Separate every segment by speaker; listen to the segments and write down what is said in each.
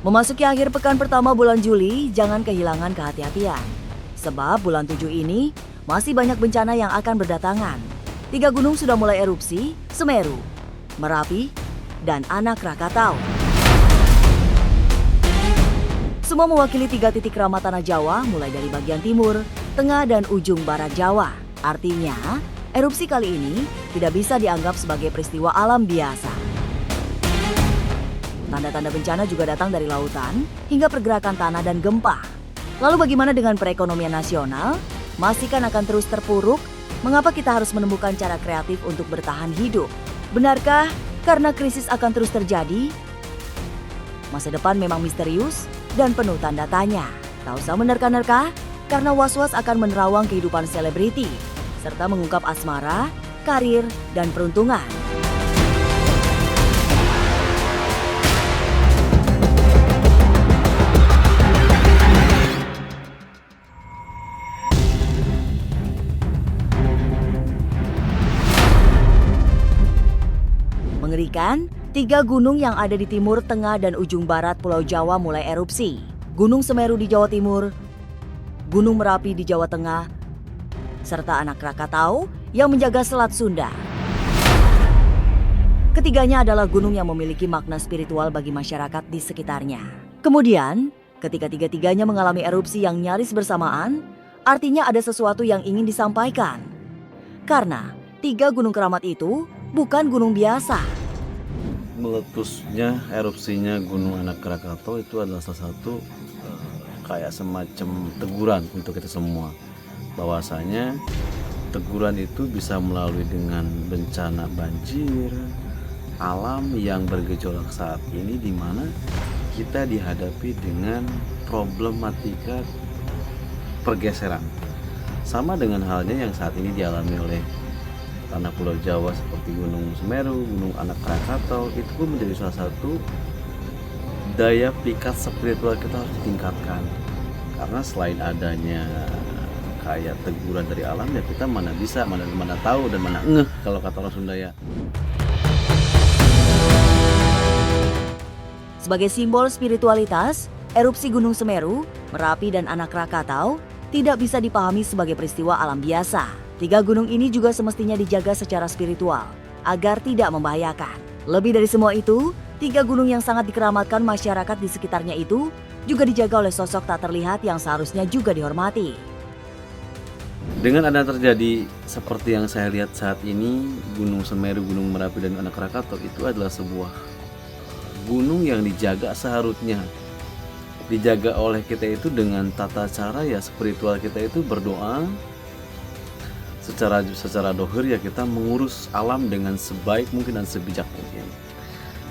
Speaker 1: Memasuki akhir pekan pertama bulan Juli, jangan kehilangan kehati-hatian. Sebab bulan 7 ini masih banyak bencana yang akan berdatangan. 3 gunung sudah mulai erupsi, Semeru, Merapi, dan Anak Krakatau. Semua mewakili 3 titik ramat tanah Jawa mulai dari bagian timur, tengah, dan ujung barat Jawa. Artinya, erupsi kali ini tidak bisa dianggap sebagai peristiwa alam biasa. Tanda-tanda bencana juga datang dari lautan hingga pergerakan tanah dan gempa. Lalu bagaimana dengan perekonomian nasional? Masih kan akan terus terpuruk? Mengapa kita harus menemukan cara kreatif untuk bertahan hidup? Benarkah karena krisis akan terus terjadi? Masa depan memang misterius dan penuh tanda tanya. Tak usah menerka-nerka karena was-was akan menerawang kehidupan selebriti serta mengungkap asmara, karir, dan peruntungan. Mengerikan, 3 gunung yang ada di timur, tengah, dan ujung barat Pulau Jawa mulai erupsi. Gunung Semeru di Jawa Timur, Gunung Merapi di Jawa Tengah, serta Anak Krakatau yang menjaga Selat Sunda. Ketiganya adalah gunung yang memiliki makna spiritual bagi masyarakat di sekitarnya. Kemudian, ketika tiga-tiganya mengalami erupsi yang nyaris bersamaan, artinya ada sesuatu yang ingin disampaikan. Karena 3 gunung keramat itu bukan gunung biasa.
Speaker 2: Meletusnya erupsinya Gunung Anak Krakatau itu adalah salah satu kayak semacam teguran untuk kita semua, bahwasanya teguran itu bisa melalui dengan bencana banjir alam yang bergejolak saat ini, di mana kita dihadapi dengan problematika pergeseran, sama dengan halnya yang saat ini dialami oleh tanah Pulau Jawa seperti Gunung Semeru, Gunung Anak Krakatau. Itu pun menjadi salah satu daya pikat spiritual kita harus ditingkatkan. Karena selain adanya kayak teguran dari alam, ya kita mana bisa, mana tahu dan mana ngeh kalau kata orang Sunda ya.
Speaker 1: Sebagai simbol spiritualitas, erupsi Gunung Semeru, Merapi, dan Anak Krakatau tidak bisa dipahami sebagai peristiwa alam biasa. 3 gunung ini juga semestinya dijaga secara spiritual agar tidak membahayakan. Lebih dari semua itu, 3 gunung yang sangat dikeramatkan masyarakat di sekitarnya itu juga dijaga oleh sosok tak terlihat yang seharusnya juga dihormati.
Speaker 2: Dengan ada terjadi seperti yang saya lihat saat ini, Gunung Semeru, Gunung Merapi, dan Anak Krakatau itu adalah sebuah gunung yang dijaga seharusnya. Dijaga oleh kita itu dengan tata cara ya spiritual kita itu berdoa. Secara dohir ya kita mengurus alam dengan sebaik mungkin dan sebijak mungkin.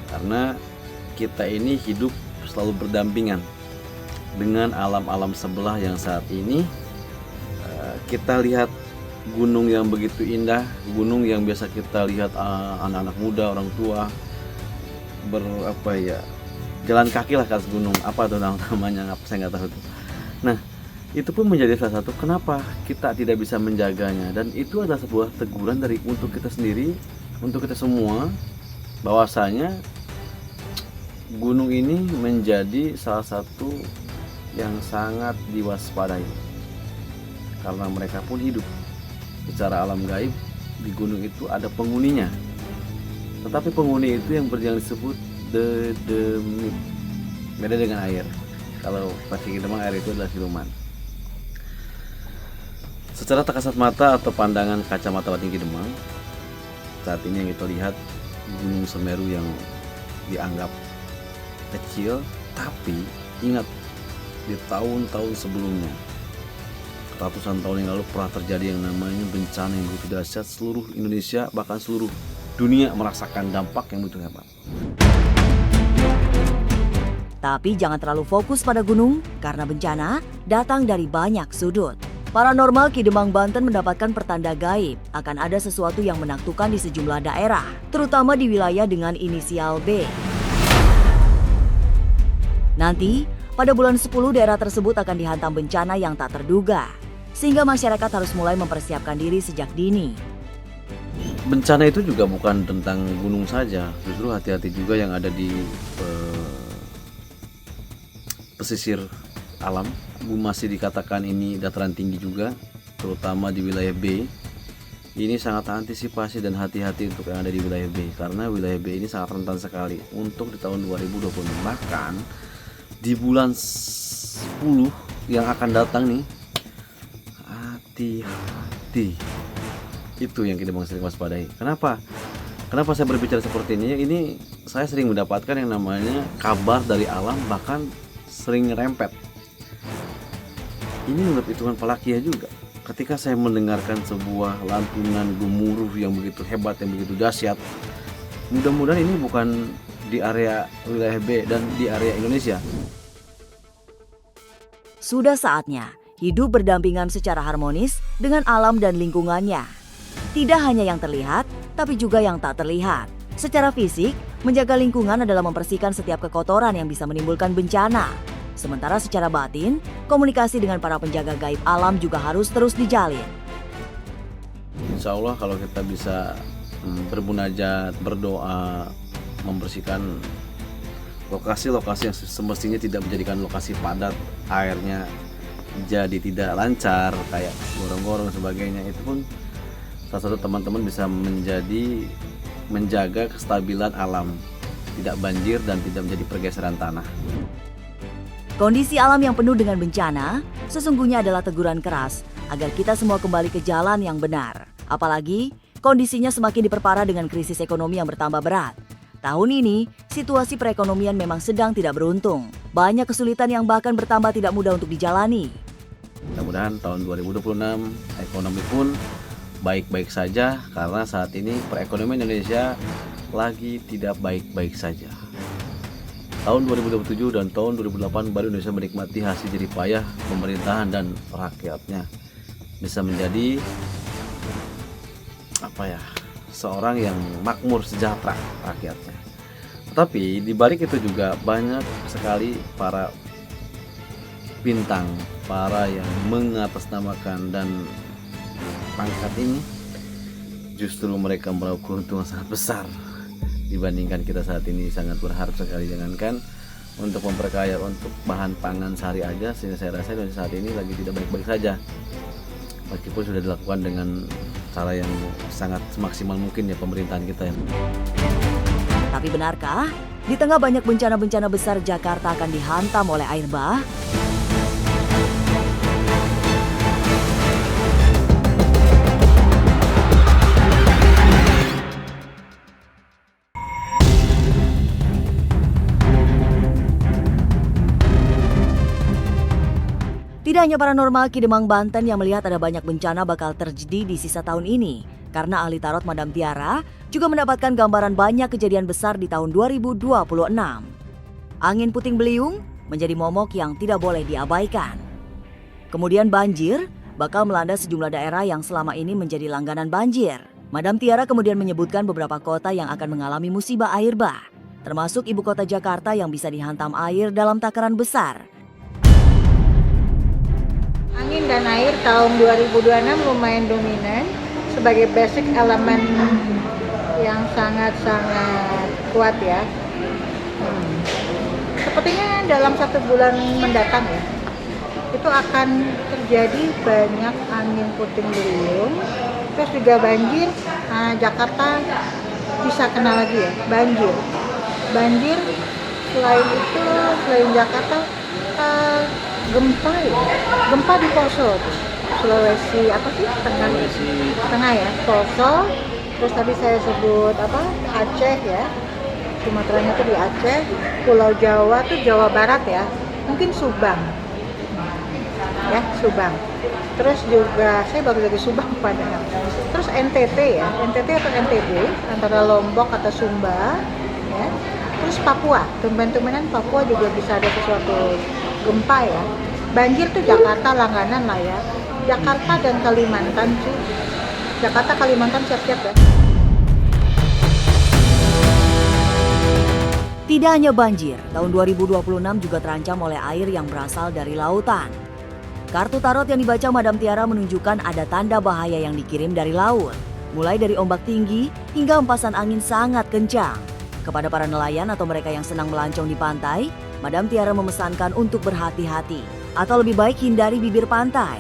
Speaker 2: Karena kita ini hidup selalu berdampingan dengan alam-alam sebelah yang saat ini kita lihat gunung yang begitu indah, gunung yang biasa kita lihat anak-anak muda, orang tua jalan kaki lah ke atas gunung, apa tuh namanya, saya nggak tahu tuh. Nah, itu pun menjadi salah satu kenapa kita tidak bisa menjaganya, dan itu adalah sebuah teguran untuk kita sendiri, untuk kita semua, bahwasanya gunung ini menjadi salah satu yang sangat diwaspadai karena mereka pun hidup secara alam gaib. Di gunung itu ada penghuninya, tetapi penghuni itu yang disebut dedemit, beda dengan air. Kalau pasti kita air itu adalah siluman. Secara tak kasat mata atau pandangan kacamata tinggi Demang, saat ini yang kita lihat Gunung Semeru yang dianggap kecil, tapi ingat di tahun-tahun sebelumnya, ratusan tahun yang lalu pernah terjadi yang namanya bencana yang begitu dahsyat. Seluruh Indonesia bahkan seluruh dunia merasakan dampak yang begitu hebat.
Speaker 1: Tapi jangan terlalu fokus pada gunung karena bencana datang dari banyak sudut. Paranormal Ki Demang Banten mendapatkan pertanda gaib akan ada sesuatu yang menakutkan di sejumlah daerah, terutama di wilayah dengan inisial B. Nanti, pada bulan 10 daerah tersebut akan dihantam bencana yang tak terduga, sehingga masyarakat harus mulai mempersiapkan diri sejak dini.
Speaker 2: Bencana itu juga bukan tentang gunung saja, justru hati-hati juga yang ada di pesisir alam. Masih dikatakan ini dataran tinggi juga, terutama di wilayah B. Ini sangat antisipasi dan hati-hati untuk yang ada di wilayah B, karena wilayah B ini sangat rentan sekali untuk di tahun 2020. Bahkan di bulan 10 yang akan datang nih, hati-hati. Itu yang kita sering waspadai. Kenapa saya berbicara seperti ini? Ini saya sering mendapatkan yang namanya kabar dari alam, bahkan sering ngerempet. Ini menurut hitungan Falakiyah juga. Ketika saya mendengarkan sebuah lantunan gemuruh yang begitu hebat, yang begitu dahsyat, mudah-mudahan ini bukan di area wilayah B dan di area Indonesia.
Speaker 1: Sudah saatnya hidup berdampingan secara harmonis dengan alam dan lingkungannya. Tidak hanya yang terlihat, tapi juga yang tak terlihat. Secara fisik, menjaga lingkungan adalah membersihkan setiap kekotoran yang bisa menimbulkan bencana. Sementara secara batin, komunikasi dengan para penjaga gaib alam juga harus terus dijalin.
Speaker 2: Insya Allah kalau kita bisa bermunajat, berdoa, membersihkan lokasi-lokasi yang semestinya tidak menjadikan lokasi padat, airnya jadi tidak lancar, kayak gorong-gorong sebagainya, itu pun salah satu teman-teman bisa menjaga kestabilan alam, tidak banjir dan tidak menjadi pergeseran tanah.
Speaker 1: Kondisi alam yang penuh dengan bencana sesungguhnya adalah teguran keras agar kita semua kembali ke jalan yang benar. Apalagi kondisinya semakin diperparah dengan krisis ekonomi yang bertambah berat. Tahun ini, situasi perekonomian memang sedang tidak beruntung. Banyak kesulitan yang bahkan bertambah tidak mudah untuk dijalani.
Speaker 2: Mudah-mudahan tahun 2026 ekonomi pun baik-baik saja, karena saat ini perekonomian Indonesia lagi tidak baik-baik saja. Tahun 2027 dan tahun 2008 baru Indonesia menikmati hasil jerih payah pemerintahan dan rakyatnya, bisa menjadi seorang yang makmur sejahtera rakyatnya. Tetapi di balik itu juga banyak sekali para bintang, para yang mengatasnamakan dan pangkat ini, justru mereka meraup keuntungan sangat besar dibandingkan kita saat ini. Sangat berharap sekali, jangankan untuk memperkaya untuk bahan pangan sehari aja, sehingga saya rasa Indonesia saat ini lagi tidak baik-baik saja, meskipun sudah dilakukan dengan cara yang sangat semaksimal mungkin ya pemerintahan kita ya.
Speaker 1: Tapi benarkah di tengah banyak bencana-bencana besar Jakarta akan dihantam oleh air bah? Tidak hanya paranormal Kidemang Banten yang melihat ada banyak bencana bakal terjadi di sisa tahun ini, karena ahli tarot Madam Tiara juga mendapatkan gambaran banyak kejadian besar di tahun 2026. Angin puting beliung menjadi momok yang tidak boleh diabaikan. Kemudian banjir bakal melanda sejumlah daerah yang selama ini menjadi langganan banjir. Madam Tiara kemudian menyebutkan beberapa kota yang akan mengalami musibah air bah, termasuk ibu kota Jakarta yang bisa dihantam air dalam takaran besar.
Speaker 3: Angin dan air tahun 2026 lumayan dominan sebagai basic elemen yang sangat-sangat kuat ya. Sepertinya dalam 1 bulan mendatang ya, itu akan terjadi banyak angin puting beliung, terus juga banjir. Jakarta bisa kena lagi ya, banjir. Selain Jakarta, gempa di Poso, Sulawesi Tengah ya, Poso. Terus tadi saya sebut Aceh ya, Sumateranya tuh di Aceh, Pulau Jawa tuh Jawa Barat ya, mungkin Subang. Terus juga saya baru dari Subang padahal. Terus NTT ya, NTT atau NTB antara Lombok atau Sumba ya. Terus Papua, tumben-tumbenan Papua juga bisa ada sesuatu gempa ya. Banjir tuh Jakarta langganan lah ya. Jakarta dan Kalimantan sih. Jakarta Kalimantan siap-siap ya.
Speaker 1: Tidak hanya banjir, tahun 2026 juga terancam oleh air yang berasal dari lautan. Kartu tarot yang dibaca Madam Tiara menunjukkan ada tanda bahaya yang dikirim dari laut, mulai dari ombak tinggi hingga hempasan angin sangat kencang. Kepada para nelayan atau mereka yang senang melancong di pantai, Madam Tiara memesankan untuk berhati-hati atau lebih baik hindari bibir pantai.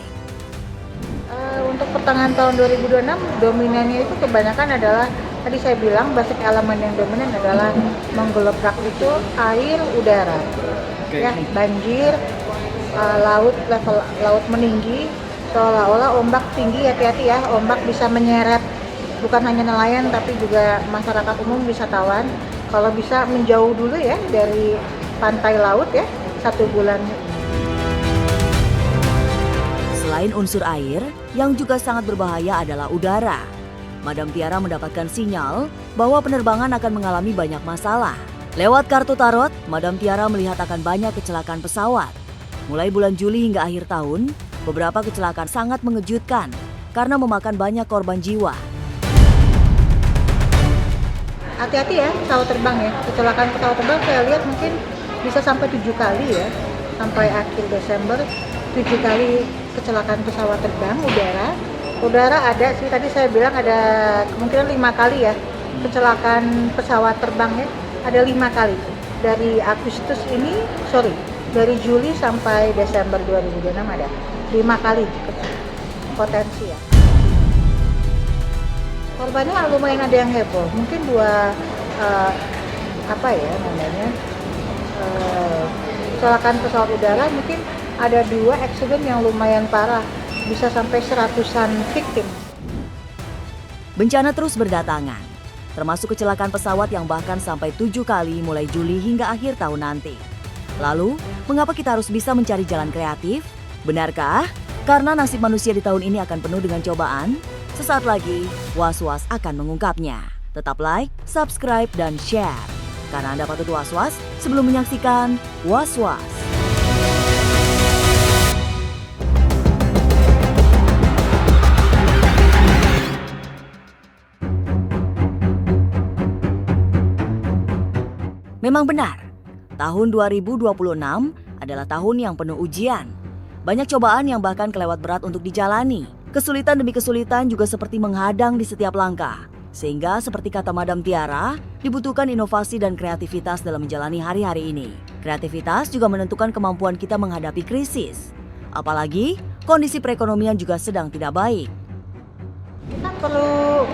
Speaker 3: Untuk pertengahan tahun 2026 dominannya itu kebanyakan adalah tadi saya bilang basic elemen yang dominan adalah menggelebrak itu air, udara. Ya, banjir, level laut meninggi, seolah-olah ombak tinggi, hati-hati ya, ombak bisa menyeret bukan hanya nelayan tapi juga masyarakat umum, wisatawan. Kalau bisa menjauh dulu ya dari pantai laut ya, 1 bulan.
Speaker 1: Selain unsur air, yang juga sangat berbahaya adalah udara. Madam Tiara mendapatkan sinyal bahwa penerbangan akan mengalami banyak masalah. Lewat kartu tarot, Madam Tiara melihat akan banyak kecelakaan pesawat. Mulai bulan Juli hingga akhir tahun, beberapa kecelakaan sangat mengejutkan karena memakan banyak korban jiwa.
Speaker 3: Hati-hati ya pesawat terbang ya, kecelakaan pesawat terbang saya lihat mungkin bisa sampai 7 kali ya, sampai akhir Desember 7 kali kecelakaan pesawat terbang udara ada sih, tadi saya bilang ada kemungkinan 5 kali ya kecelakaan pesawat terbang ya, ada 5 kali dari dari Juli sampai Desember 2026 ada 5 kali potensi ya. Korbannya lumayan ada yang heboh, mungkin kecelakaan pesawat udara, mungkin ada 2 eksiden yang lumayan parah, bisa sampai 100-an victim.
Speaker 1: Bencana terus berdatangan, termasuk kecelakaan pesawat yang bahkan sampai 7 kali mulai Juli hingga akhir tahun nanti. Lalu, mengapa kita harus bisa mencari jalan kreatif? Benarkah? Karena nasib manusia di tahun ini akan penuh dengan cobaan? Sesaat lagi, Was-Was akan mengungkapnya. Tetap like, subscribe, dan share. Karena Anda patut was-was sebelum menyaksikan Was-Was. Memang benar, tahun 2026 adalah tahun yang penuh ujian. Banyak cobaan yang bahkan kelewat berat untuk dijalani. Kesulitan demi kesulitan juga seperti menghadang di setiap langkah. Sehingga seperti kata Madam Tiara, dibutuhkan inovasi dan kreativitas dalam menjalani hari-hari ini. Kreativitas juga menentukan kemampuan kita menghadapi krisis. Apalagi kondisi perekonomian juga sedang tidak baik.
Speaker 3: Kita perlu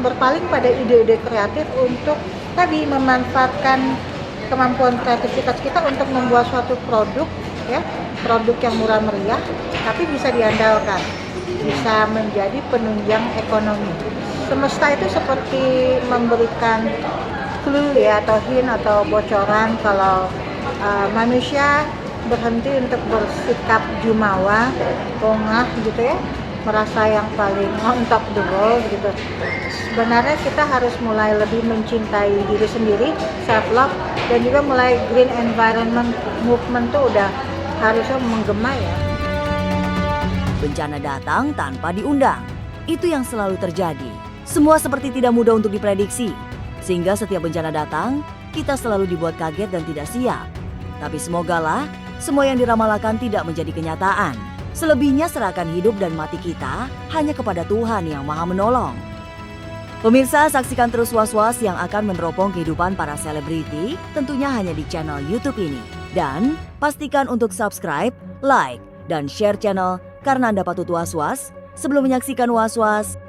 Speaker 3: berpaling pada ide-ide kreatif untuk tadi memanfaatkan kemampuan kreativitas kita untuk membuat suatu produk ya, produk yang murah meriah tapi bisa diandalkan, bisa menjadi penunjang ekonomi. Semesta itu seperti memberikan clue ya, atau hint atau bocoran kalau manusia berhenti untuk bersikap jumawa, bongah gitu ya, merasa yang paling on top the world gitu. Sebenarnya kita harus mulai lebih mencintai diri sendiri, self love, dan juga mulai green environment movement tuh udah harusnya menggema ya.
Speaker 1: Bencana datang tanpa diundang. Itu yang selalu terjadi. Semua seperti tidak mudah untuk diprediksi. Sehingga setiap bencana datang, kita selalu dibuat kaget dan tidak siap. Tapi semogalah semua yang diramalkan tidak menjadi kenyataan. Selebihnya serahkan hidup dan mati kita hanya kepada Tuhan yang Maha Menolong. Pemirsa, saksikan terus Was-Was yang akan meneropong kehidupan para selebriti tentunya hanya di channel YouTube ini. Dan pastikan untuk subscribe, like, dan share channel karena Anda patut was-was sebelum menyaksikan Was-Was